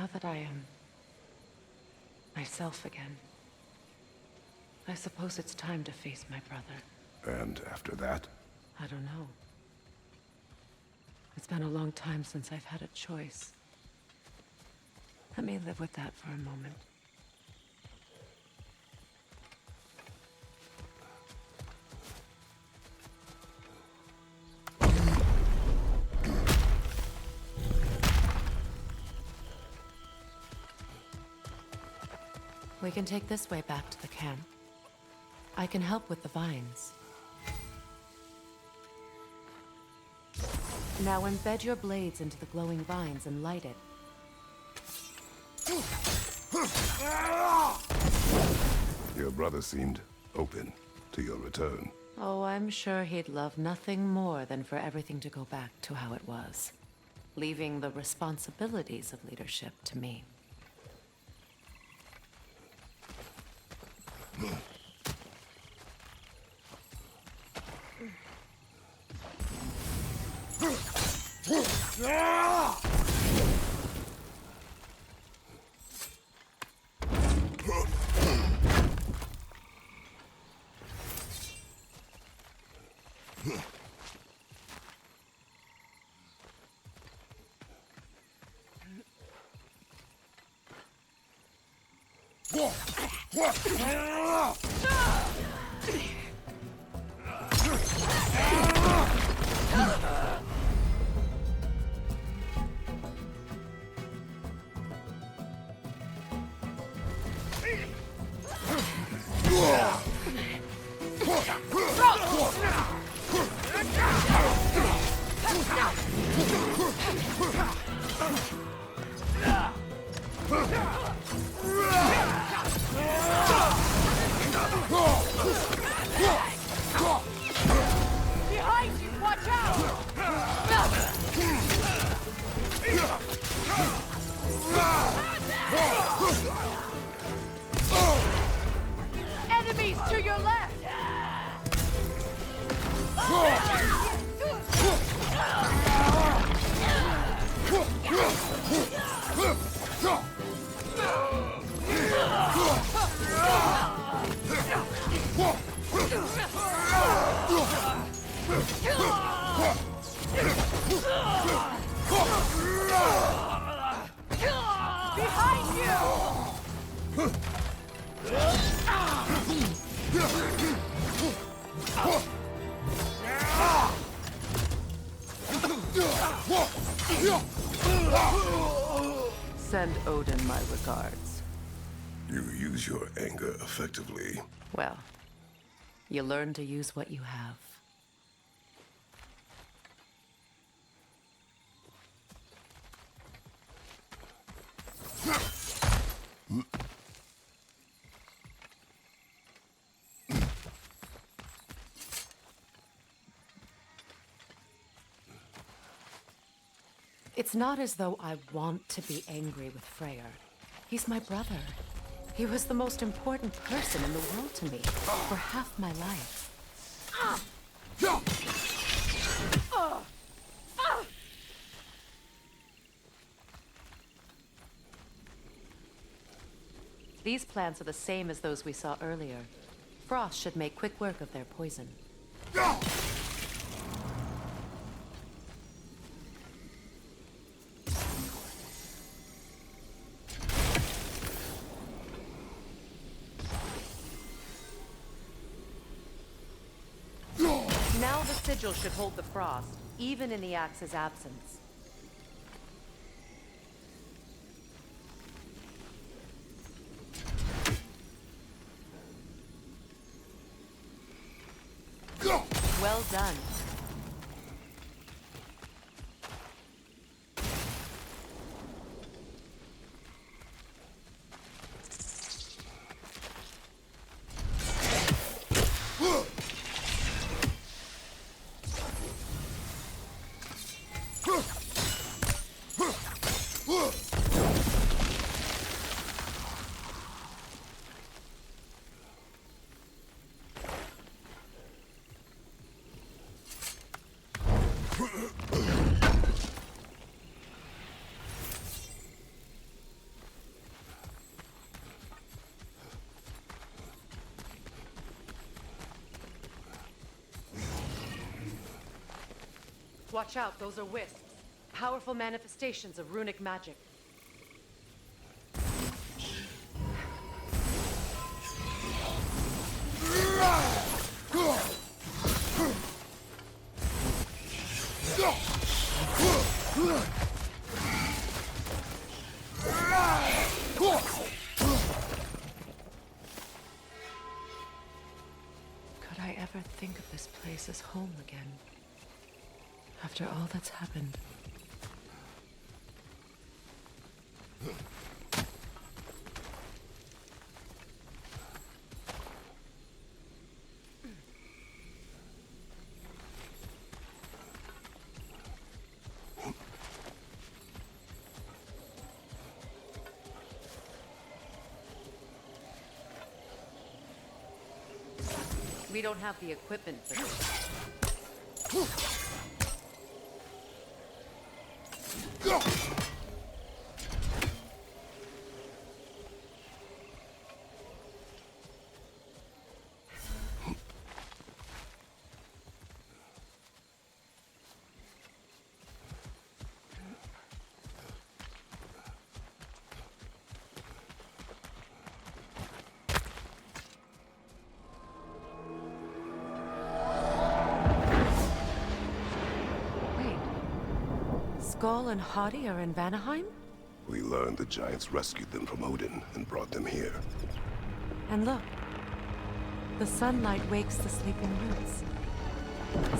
Now that I am myself again, I suppose it's time to face my brother. And after that? I don't know. It's been a long time since I've had a choice. Let me live with that for a moment. We can take this way back to the camp. I can help with the vines. Now embed your blades into the glowing vines and light it. Your brother seemed open to your return. Oh, I'm sure he'd love nothing more than for everything to go back to how it was, leaving the responsibilities of leadership to me. Behind you! Watch out! Enemies to your left! Behind you! Send Odin my regards. You use your anger effectively. Well, you learn to use what you have. It's not as though I want to be angry with Freyr. He's my brother. He was the most important person in the world to me for half my life. These plants are the same as those we saw earlier. Frost should make quick work of their poison. Now the sigil should hold the frost, even in the axe's absence. Well done. Watch out, those are wisps. Powerful manifestations of runic magic. Could I ever think of this place as home again? After all that's happened. We don't have the equipment for this. Skull and Hadi are in Vanaheim? We learned the giants rescued them from Odin and brought them here. And look, the sunlight wakes the sleeping roots.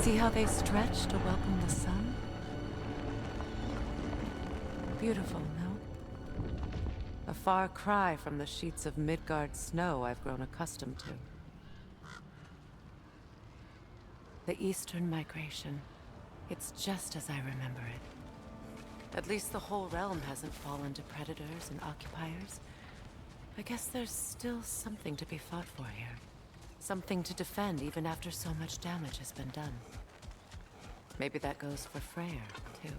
See how they stretch to welcome the sun? Beautiful, no? A far cry from the sheets of Midgard snow I've grown accustomed to. The Eastern Migration. It's just as I remember it. At least the whole realm hasn't fallen to predators and occupiers. I guess there's still something to be fought for here. Something to defend even after so much damage has been done. Maybe that goes for Freyr, too.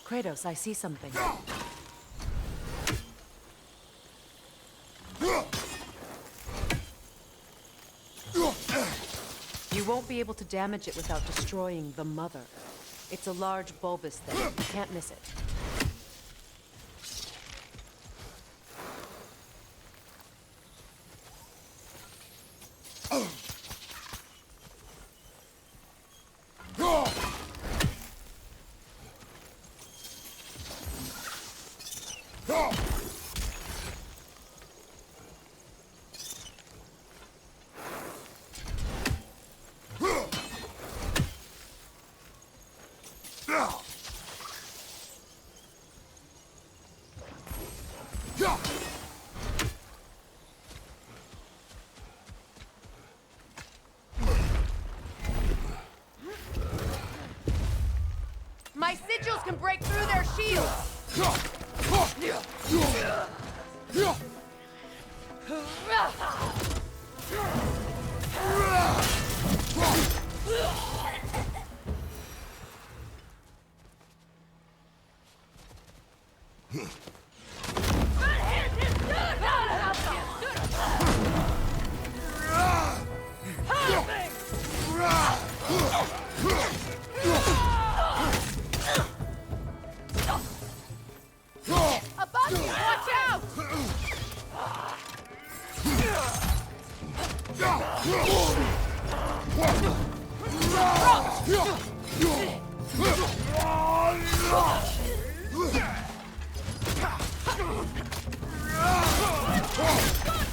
Kratos, I see something. You won't be able to damage it without destroying the mother. It's a large bulbous thing. You can't miss it. My sigils can break through their shields! Above you, watch out!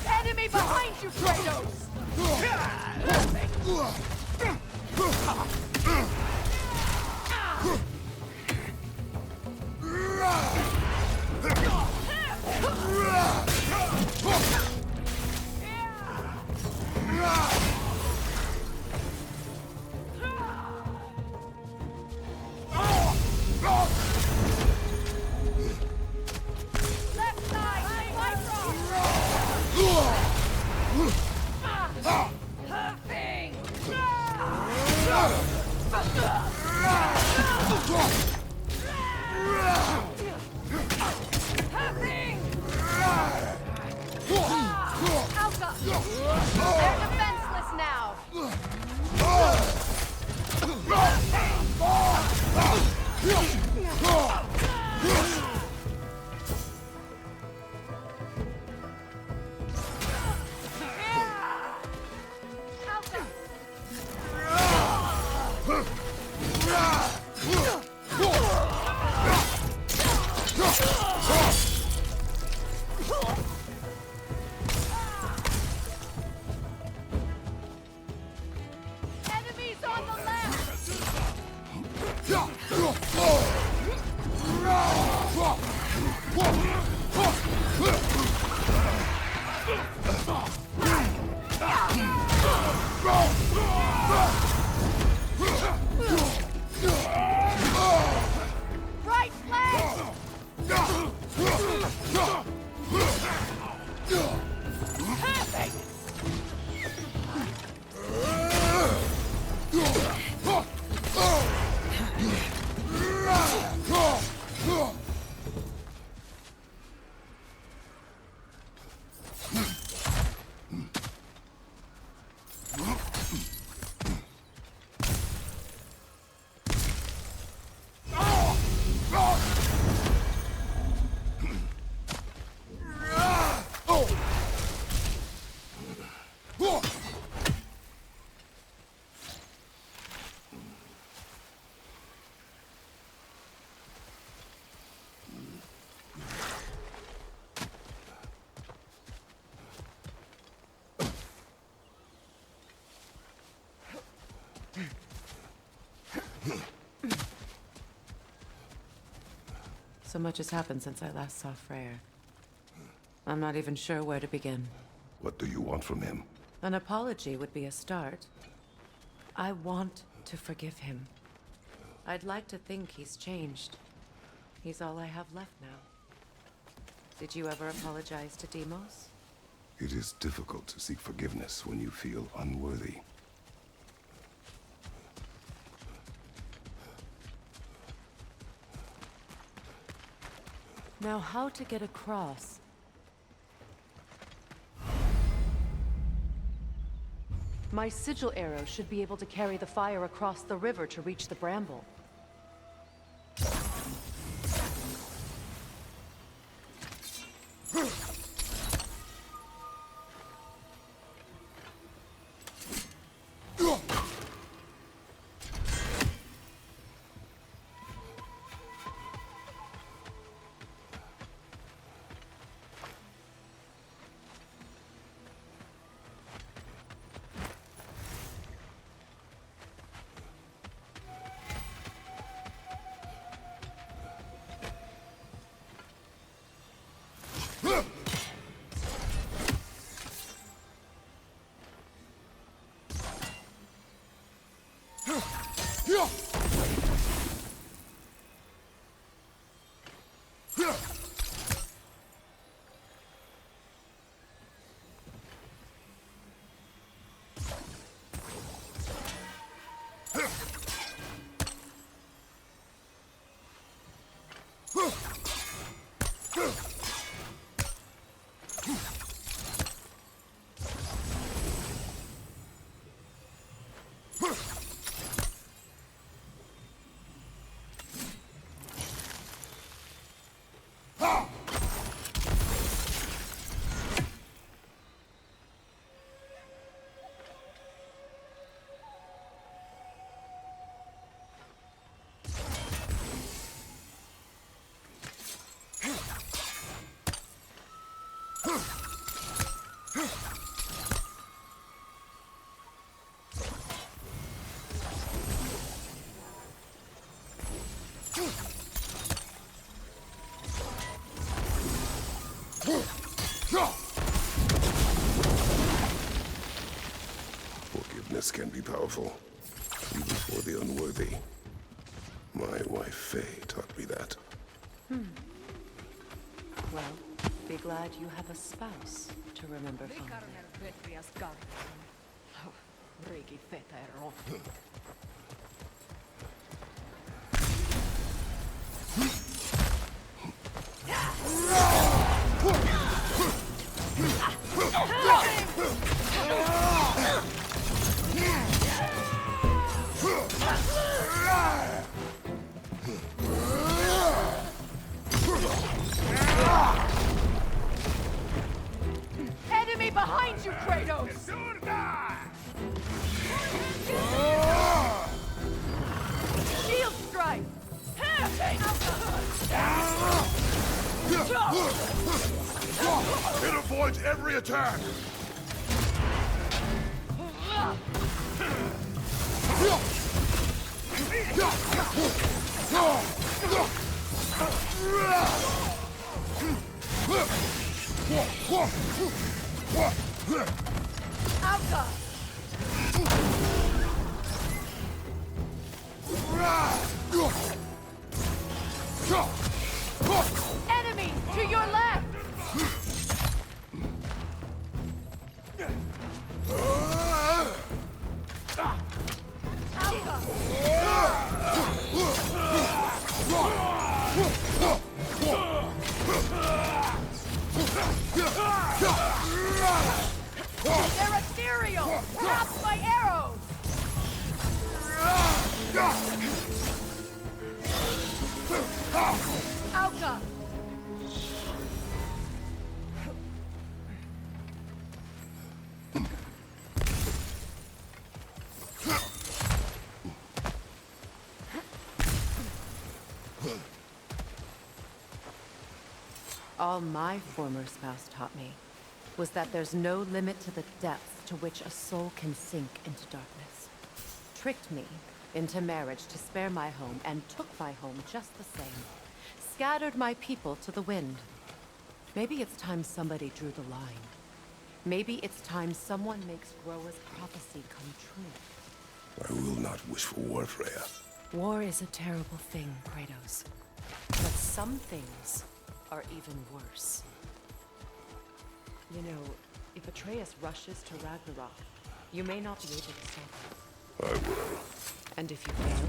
Enemy behind you, Kratos! Enemies on the left! Right flank! So much has happened since I last saw Freyr. I'm not even sure where to begin. What do you want from him? An apology would be a start. I want to forgive him. I'd like to think he's changed. He's all I have left now. Did you ever apologize to Demos? It is difficult to seek forgiveness when you feel unworthy. Now, how to get across? My sigil arrow should be able to carry the fire across the river to reach the bramble. Forgiveness can be powerful, even for the unworthy. My wife Faye taught me that. Well, be glad you have a spouse to remember fondly. Enemy behind you, Kratos! It avoids every attack! Alka! Enemy to your left! Alka! They're ethereal! Trapped by arrows! Alka! All my former spouse taught me was that there's no limit to the depth to which a soul can sink into darkness. Tricked me into marriage to spare my home and took my home just the same. Scattered my people to the wind. Maybe it's time somebody drew the line. Maybe it's time someone makes Groa's prophecy come true. I will not wish for war, Freya. War is a terrible thing, Kratos. But some things are even worse. You know, if Atreus rushes to Ragnarok, you may not be able to stop him. I will. And if you fail?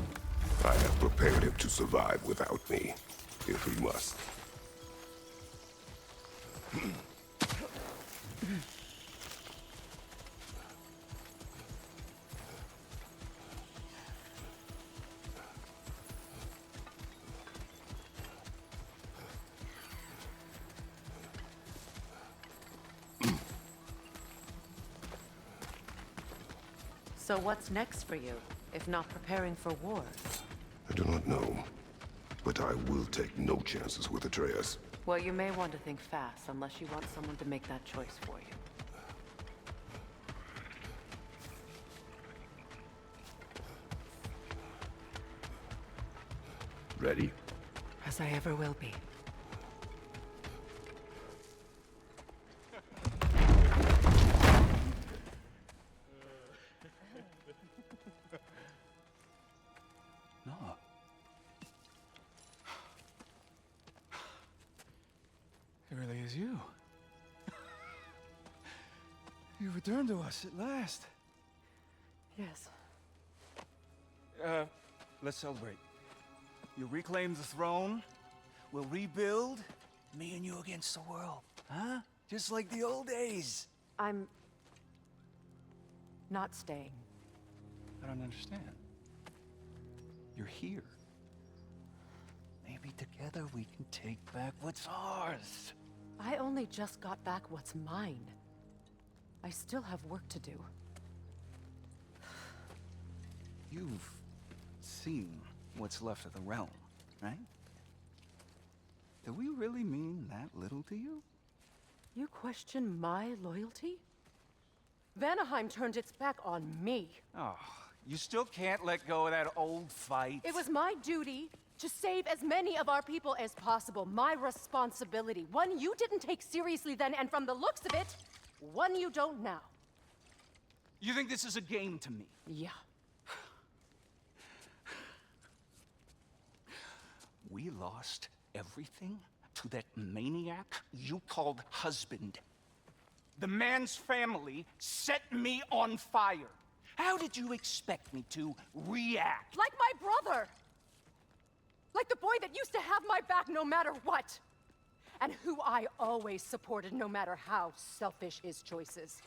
I have prepared him to survive without me, if he must. So what's next for you, if not preparing for war? I do not know, but I will take no chances with Atreus. Well, you may want to think fast, unless you want someone to make that choice for you. Ready? As I ever will be. No. It really is you. You returned to us at last. Yes. Let's celebrate. You reclaim the throne. We'll rebuild. Me and you against the world. Huh? Just like the old days. I'm... not staying. I don't understand. You're here. Maybe together we can take back what's ours. I only just got back what's mine. I still have work to do. You've seen what's left of the realm, right? Do we really mean that little to you? You question my loyalty? Vanaheim turned its back on me. Oh, you still can't let go of that old fight. It was my duty to save as many of our people as possible. My responsibility. One you didn't take seriously then, and from the looks of it, one you don't now. You think this is a game to me? Yeah. We lost everything to that maniac you called husband. The man's family set me on fire. How did you expect me to react? Like my brother! Like the boy that used to have my back no matter what! And who I always supported no matter how selfish his choices.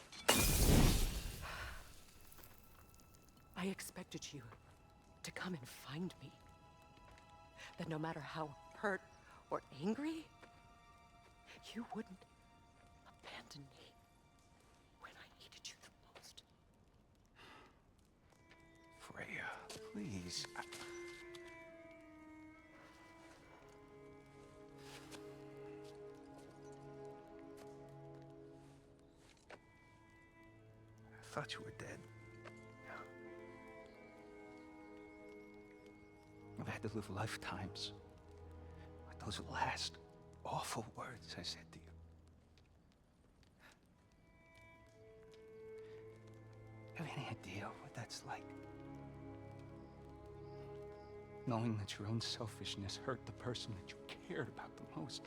I expected you to come and find me. That no matter how hurt or angry, you wouldn't abandon me when I needed you the most. Freya, please. thought you were dead. I've had to live lifetimes with those last awful words I said to you. Have any idea what that's like? Knowing that your own selfishness hurt the person that you cared about the most.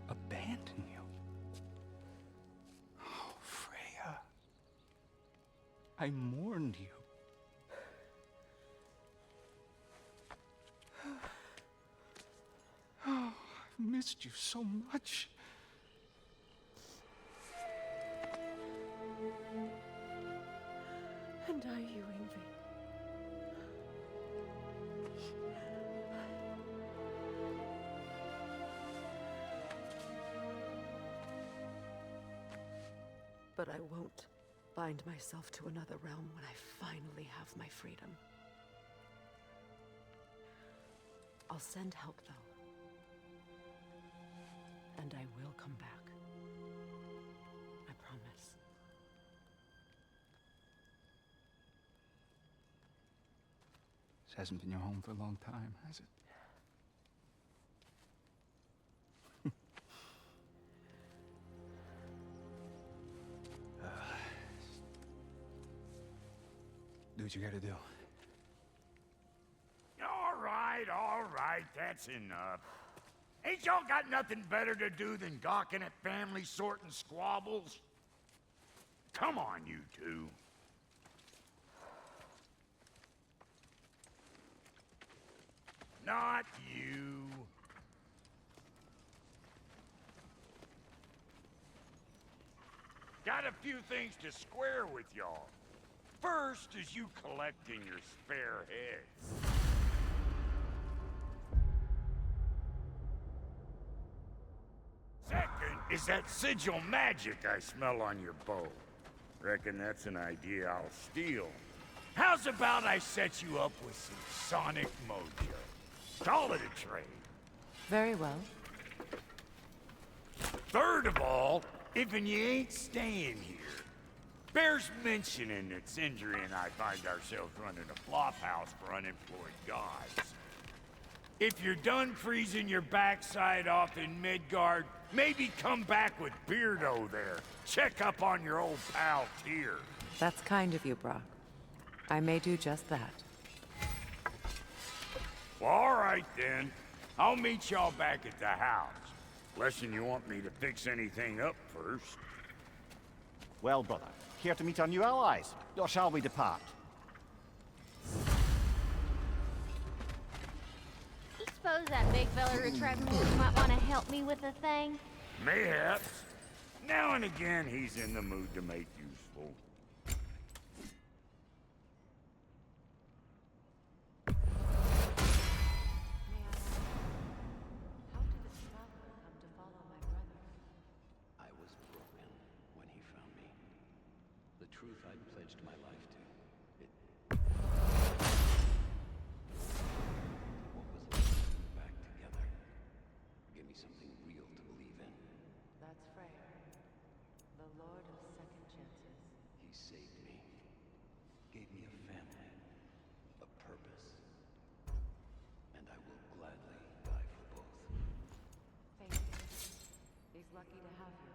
Abandon you. Oh, Freya. I mourned you. Oh, I've missed you so much. And are you, Ingrid? But I won't bind myself to another realm when I finally have my freedom. I'll send help, though. And I will come back. I promise. This hasn't been your home for a long time, has it? Do what you gotta do. All right, that's enough. Ain't y'all got nothing better to do than gawking at family sorting squabbles? Come on, you two. Not you. Got a few things to square with y'all. First is you collecting your spare heads. Second is that sigil magic I smell on your bow. Reckon that's an idea I'll steal. How's about I set you up with some sonic mojo? Call it a trade. Very well. Third of all, if you ain't staying here, bears mentioning that Sindri and I find ourselves running a flop house for unemployed gods. If you're done freezing your backside off in Midgard, maybe come back with Beardo there. Check up on your old pal Tyr. That's kind of you, Brock. I may do just that. Well, all right then. I'll meet y'all back at the house. Lesson you want me to fix anything up first. Well, brother, here to meet our new allies, or shall we depart? Suppose that big fella retracting might want to help me with a thing. Mayhaps. Now and again, he's in the mood to make useful. How did this traveler come to follow my brother? I was broken when he found me. The truth I'd pledged my life to. What was left back together. Give me something real to believe in. That's Freyr, the Lord of Second Chances. He saved me. Gave me a family. A purpose. And I will gladly die for both. Thank you. He's lucky to have you.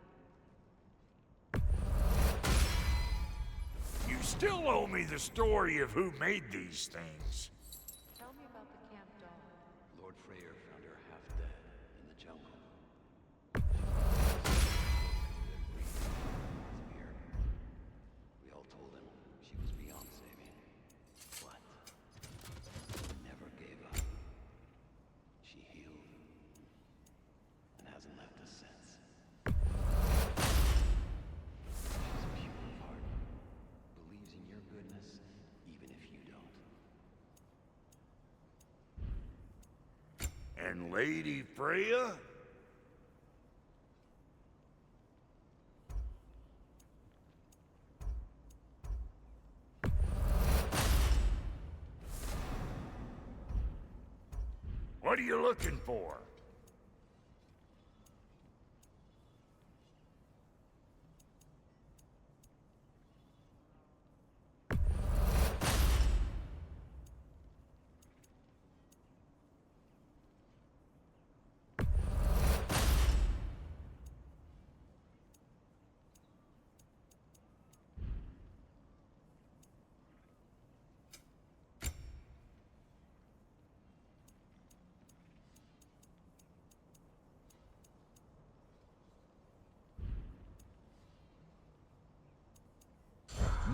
You still owe me the story of who made these things. Tell me about the camp dog. Lord Freyr found her half dead in the jungle. Here. We all told him she was beyond saving. But she never gave up. She healed and hasn't left us since. She's pure of heart. Believes in your goodness, even if you don't. And Lady Freya? What are you looking for?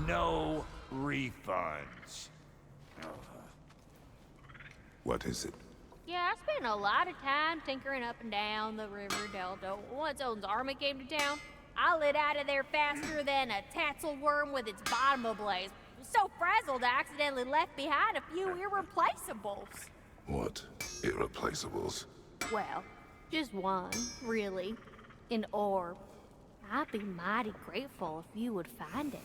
no refunds. What is it? Yeah, I spent a lot of time tinkering up and down the river delta. Once Odin's army came to town, I lit out of there faster than a tassel worm with its bottom ablaze. So frazzled, I accidentally left behind a few irreplaceables. What? Irreplaceables? Well, just one, really. An orb. I'd be mighty grateful if you would find it.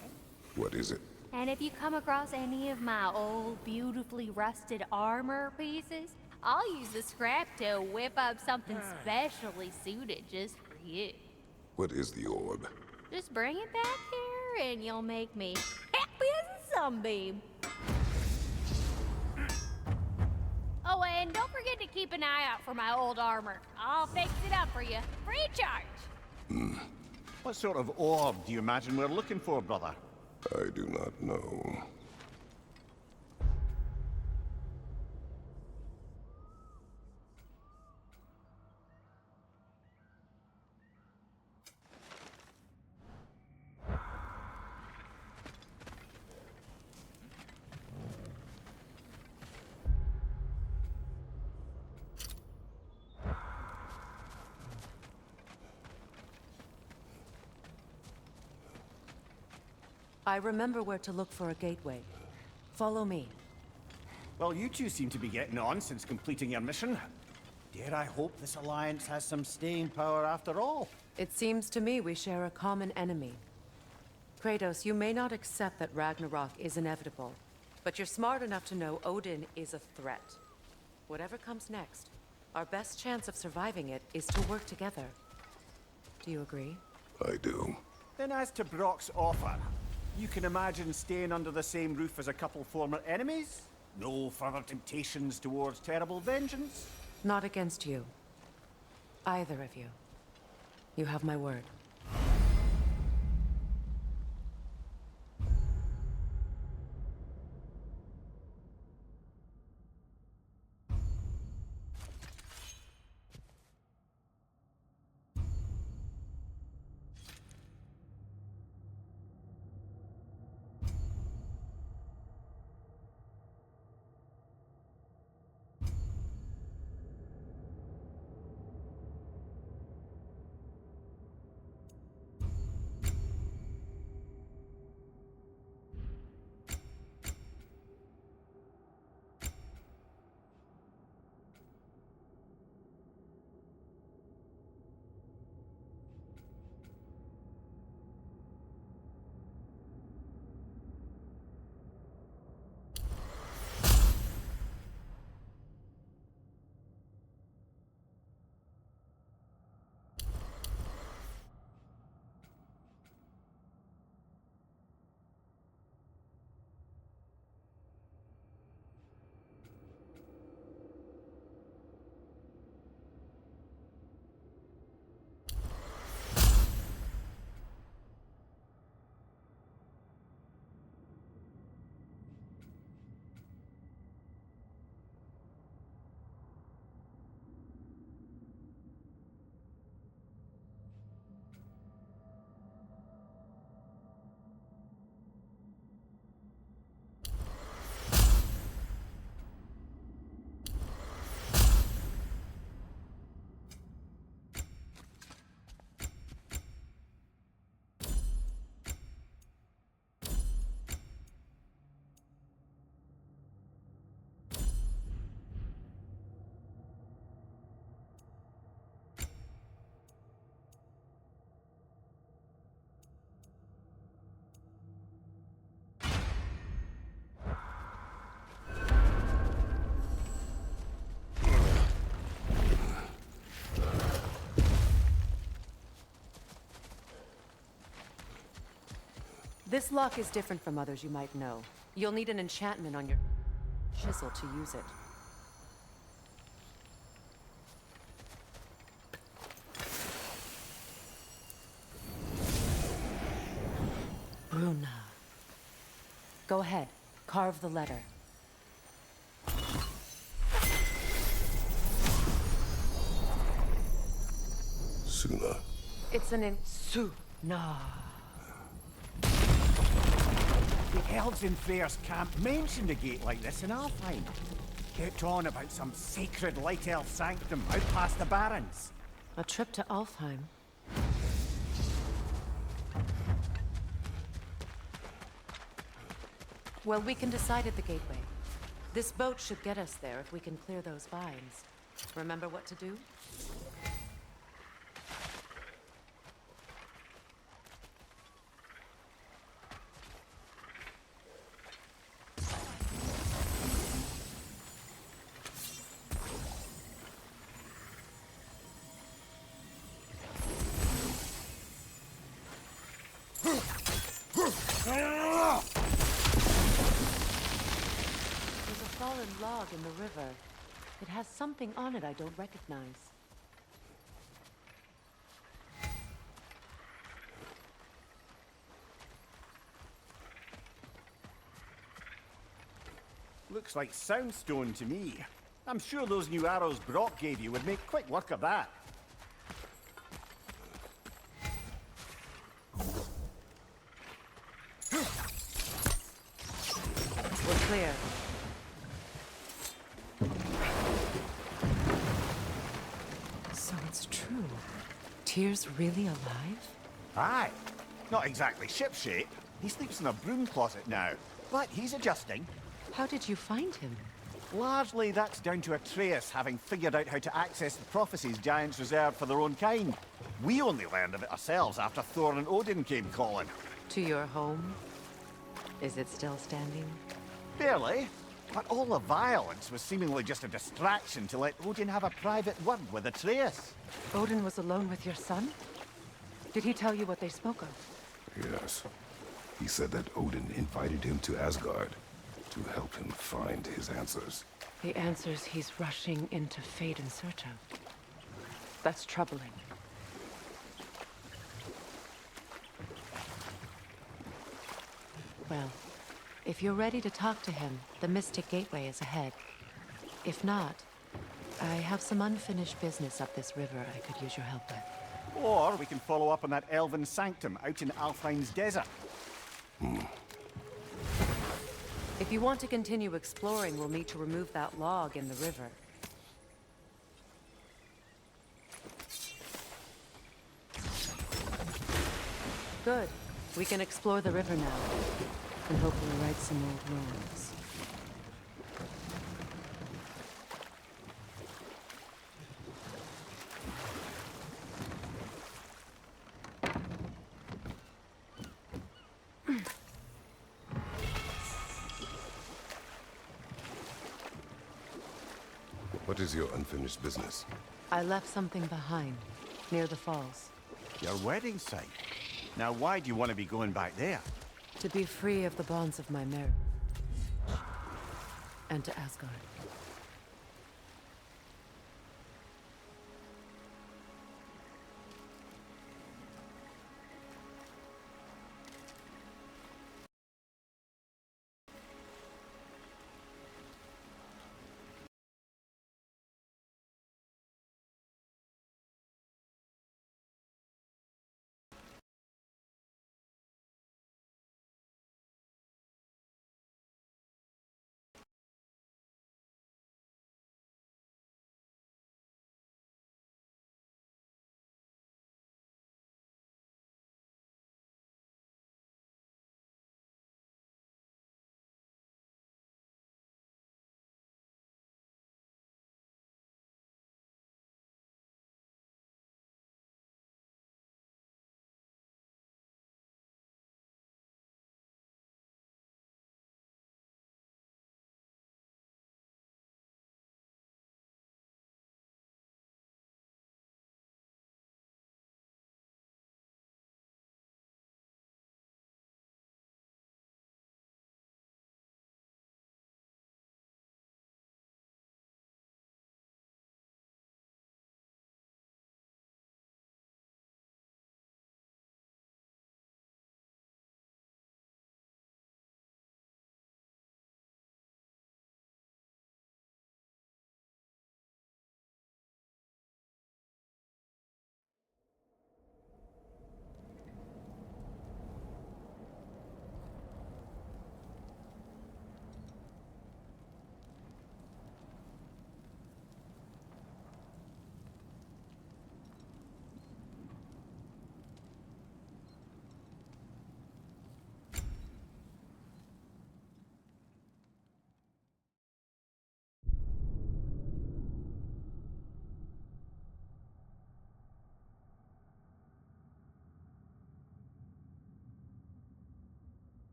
What is it? And if you come across any of my old, beautifully rusted armor pieces, I'll use the scrap to whip up something specially suited just for you. What is the orb? Just bring it back here and you'll make me happy as a sunbeam. Oh, and don't forget to keep an eye out for my old armor. I'll fix it up for you, free of charge. What sort of orb do you imagine we're looking for, brother? I do not know. I remember where to look for a gateway. Follow me. Well, you two seem to be getting on since completing your mission. Dare I hope this alliance has some staying power after all? It seems to me we share a common enemy. Kratos, you may not accept that Ragnarok is inevitable, but you're smart enough to know Odin is a threat. Whatever comes next, our best chance of surviving it is to work together. Do you agree? I do. Then as to Brock's offer, you can imagine staying under the same roof as a couple former enemies? No further temptations towards terrible vengeance? Not against you. Either of you. You have my word. This lock is different from others you might know. You'll need an enchantment on your chisel to use it. Bruna. Go ahead. Carve the letter. Suna. It's an Suna. The elves in Freyr's camp mentioned a gate like this in Alfheim. Kept on about some sacred light elf sanctum out past the barrens. A trip to Alfheim. Well, we can decide at the gateway. This boat should get us there if we can clear those vines. Remember what to do? There's a fallen log in the river. It has something on it I don't recognize. Looks like soundstone to me. I'm sure those new arrows Brock gave you would make quick work of that. We're clear. So it's true. Tyr's really alive? Aye. Not exactly shipshape. He sleeps in a broom closet now. But he's adjusting. How did you find him? Largely, that's down to Atreus having figured out how to access the prophecies giants reserved for their own kind. We only learned of it ourselves after Thor and Odin came calling. To your home? Is it still standing? Barely. But all the violence was seemingly just a distraction to let Odin have a private word with Atreus. Odin was alone with your son? Did he tell you what they spoke of? Yes. He said that Odin invited him to Asgard to help him find his answers. The answers he's rushing into fate in search of. That's troubling. Well, if you're ready to talk to him, the Mystic Gateway is ahead. If not, I have some unfinished business up this river I could use your help with. Or we can follow up on that elven sanctum out in Alfheim's desert. If you want to continue exploring, we'll need to remove that log in the river. Good. We can explore the river now, and hopefully right some old ruins. What is your unfinished business? I left something behind, near the falls. Your wedding site. Now why do you want to be going back there? To be free of the bonds of my marriage. And to Asgard.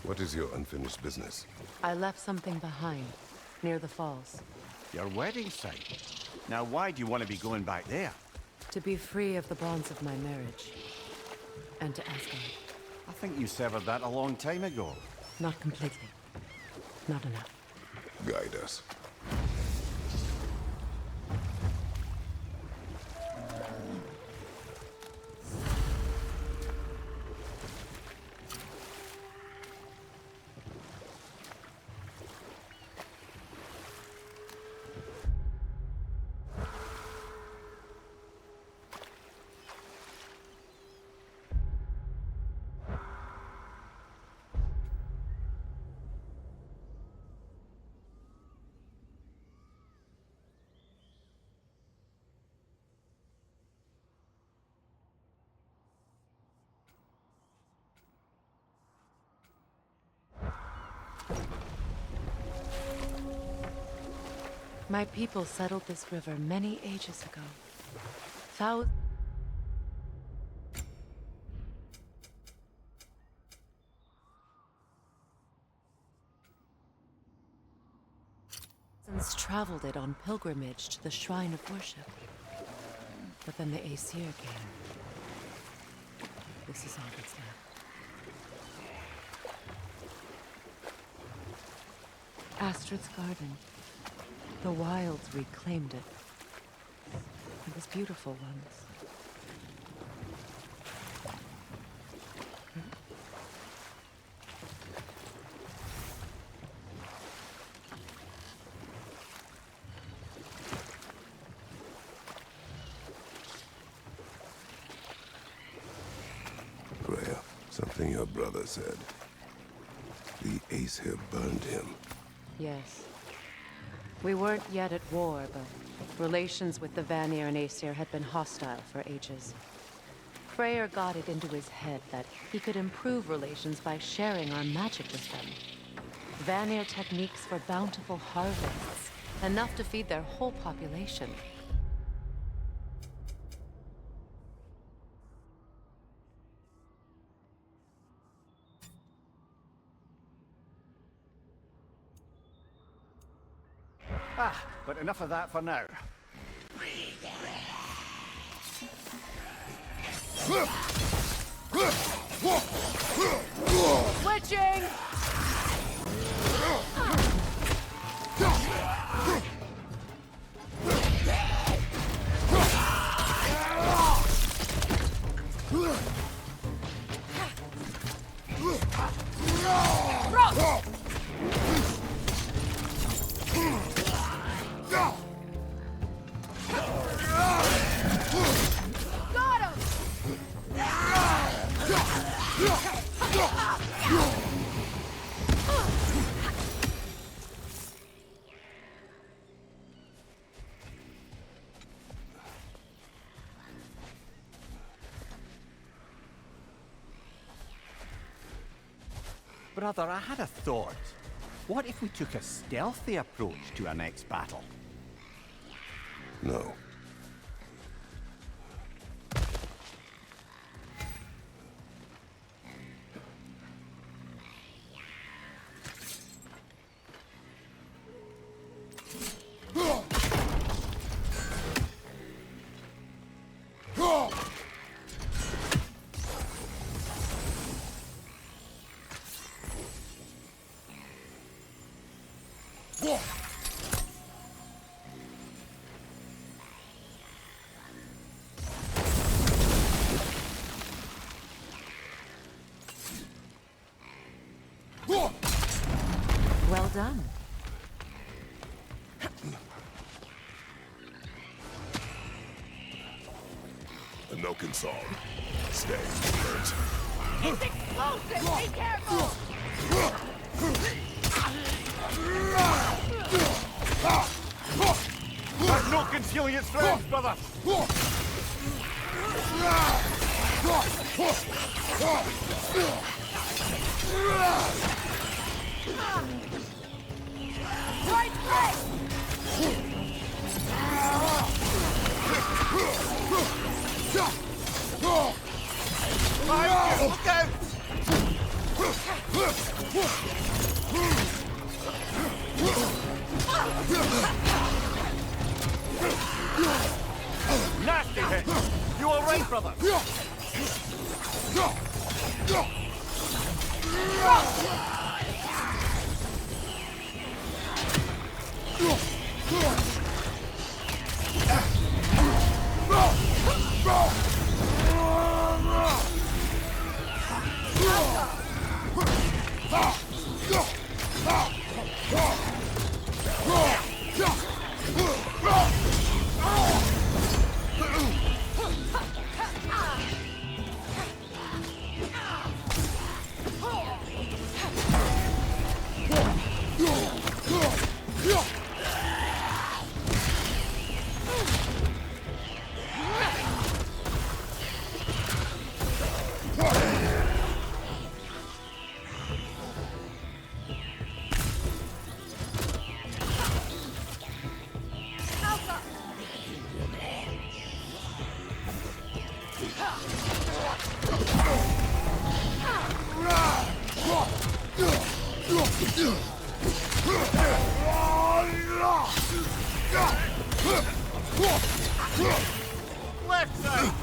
What is your unfinished business? I left something behind, near the falls. Your wedding site. Now, why do you want to be going back there? To be free of the bonds of my marriage. And to Asgard. I think you severed that a long time ago. Not completely. Not enough. Guide us. My people settled this river many ages ago. Thousands traveled it on pilgrimage to the shrine of worship. But then the Aesir came. This is all that's left. Astrid's garden. The wilds reclaimed it. It was beautiful once. Freya, something your brother said. The Aesir burned him. Yes. We weren't yet at war, but relations with the Vanir and Aesir had been hostile for ages. Freyr got it into his head that he could improve relations by sharing our magic with them. Vanir techniques for bountiful harvests, enough to feed their whole population. But enough of that for now. Switching! Got him! Brother, I had a thought. What if we took a stealthy approach to our next battle? No. Well done. A no console. Stay alert. It's explosive! Be careful! There's no concealing its strength, brother! Right leg! Look out! Nasty hit! You alright, brother? Left side!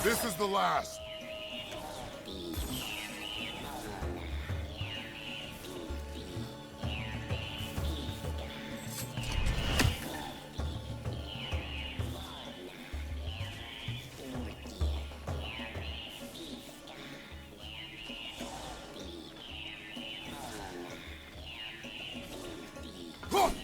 This is the last. Huh!